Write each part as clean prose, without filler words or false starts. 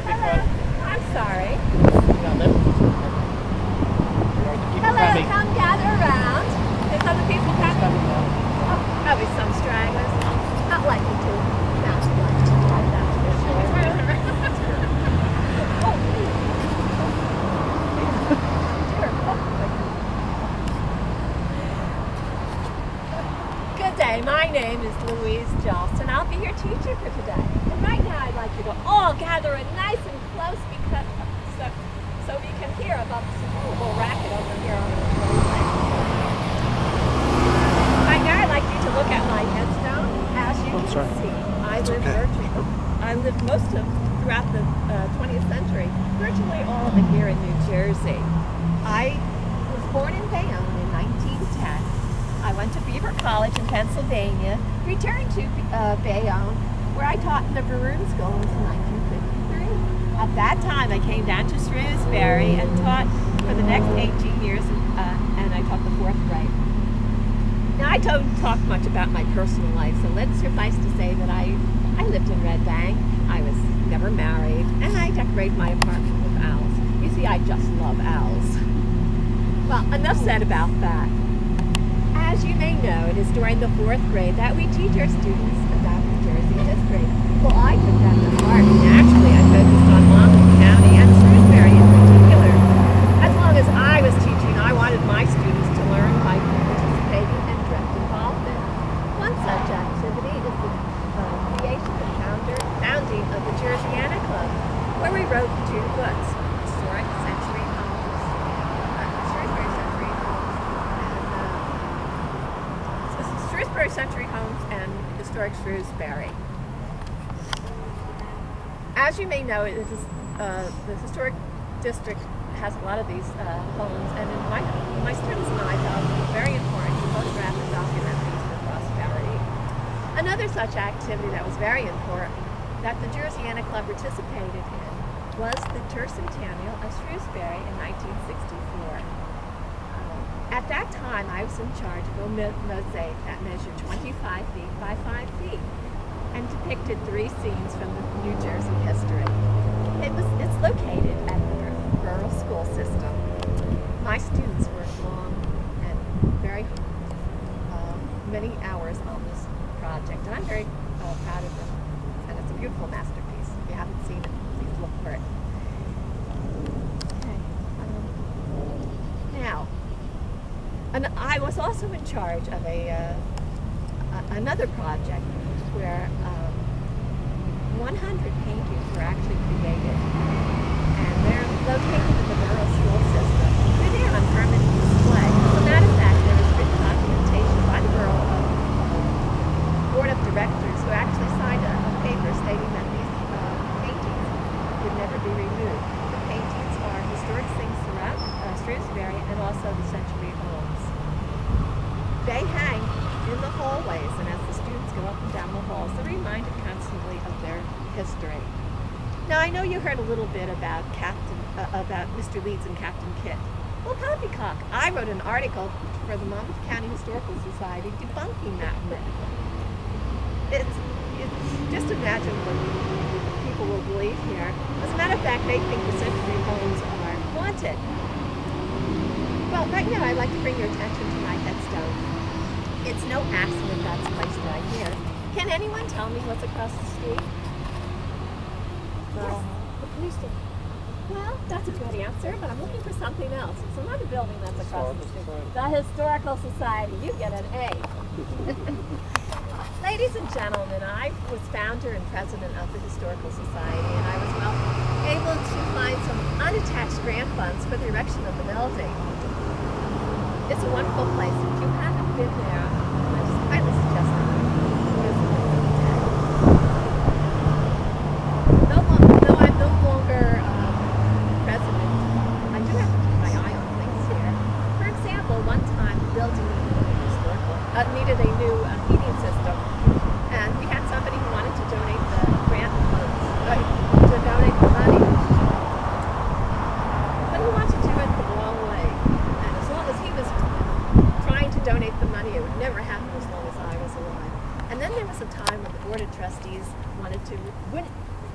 here because... I'm sorry. Yeah, Hello, come gather around. There's other people coming. Oh, probably some stragglers. Not likely to. Not likely to drive that for sure. Oh, please. Good day. My name is Louise Jolston. I'll be your teacher for today. And right now I'd like you to all gather in nice and close because so we can hear about this horrible racket over here on the roadway. Right now I'd like you to look at my headstone. As you can see, I lived most of throughout the 20th century, virtually all of it here in New Jersey. I was born in Bayonne in 1910. I went to Beaver College in Pennsylvania, returned to Bayonne, where I taught in the Baroon School until 1953. At that time, I came down to Shrewsbury and taught for the next 18 years, and I taught the 4th grade. Now, I don't talk much about my personal life, so let's suffice to say that I lived in Red Bank, I was never married, and I decorate my apartment with owls. You see, I just love owls. Well, enough said about that. As you may know, it is during the 4th grade that we teach our students about New Jersey history. Well, I took that to heart. Naturally, I focused on Monmouth County and Shrewsbury in particular. As long as I was teaching, I wanted my students to learn by participating in direct involvement. One such activity is the creation and founding of the Jerseyana Club, where we wrote 2 books, Historic Century Homes, Shrewsbury Century Homes, and Shrewsbury Century Homes and Historic Shrewsbury. As you may know, the historic district has a lot of these homes, and my students and I felt it was very important to photograph and document these for posterity. Another such activity that was very important that the Jerseyana Club participated in was the tercentennial of Shrewsbury in 1964. At that time, I was in charge of a mosaic that measured 25 feet by 5 feet and depicted 3 scenes from the New Jersey history. It's located at the rural school system. My students worked long and very many hours on this project, and I'm very proud of them. And it's a beautiful masterpiece. If you haven't seen it, please look for it. Okay. Now, and I was also in charge of another project where 100 paintings were actually created, and they're located in the borough school system. They're there on permanent display. As a matter of fact, there is written documentation by the borough board of directors who actually signed a paper stating that these paintings would never be removed. The paintings are historic things throughout Shrewsbury and also the century homes. They hang in the hallways, and as the students go up and down the halls, they're reminded constantly of their history. Now, I know you heard a little bit about Mr. Leeds and Captain Kidd. Well, poppycock, I wrote an article for the Monmouth County Historical Society debunking that myth. It's just imagine what people will believe here. As a matter of fact, they think the century homes are haunted. Well, right now I'd like to bring your attention to my headstone. It's no accident that's placed right here. Can anyone tell me what's across the street? Yes, the police station. Well, that's a good answer, but I'm looking for something else. It's another building that's across the street. The Historical Society. You get an A. Ladies and gentlemen, I was founder and president of the Historical Society, and I was able to find some unattached grant funds for the erection of the building. It's a wonderful place. If you haven't been there, I highly suggest it. Though I'm no longer president, I do have to keep my eye on things here. For example, one time the building needed a new heating system, and we had somebody who wanted to donate the grant funds, to donate the money. But he wanted to do it the wrong way, and as long as he was trying to donate the money, it would never happen as long as I was alive. And then there was a time when the Board of Trustees wanted to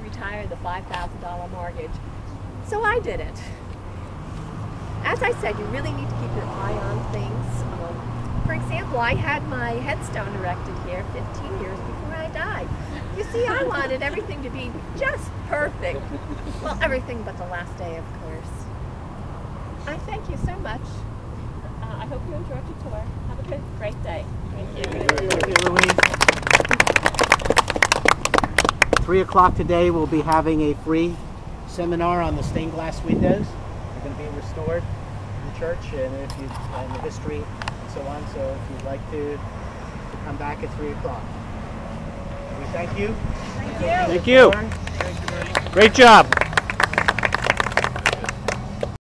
retire the $5,000 mortgage. So I did it. As I said, you really need to keep your eye on things. For example, I had my headstone erected here 15 years before I died. You see, I wanted everything to be just perfect. Well, everything but the last day, of course. I thank you so much. I hope you enjoyed your tour. Have a great day. Thank you. Thank you, Louise. 3 o'clock today, we'll be having a free seminar on the stained glass windows. They're going to be restored in the church and the history and so on. So if you'd like to come back at 3 o'clock. We thank you. Thank you. Thank you. Great job.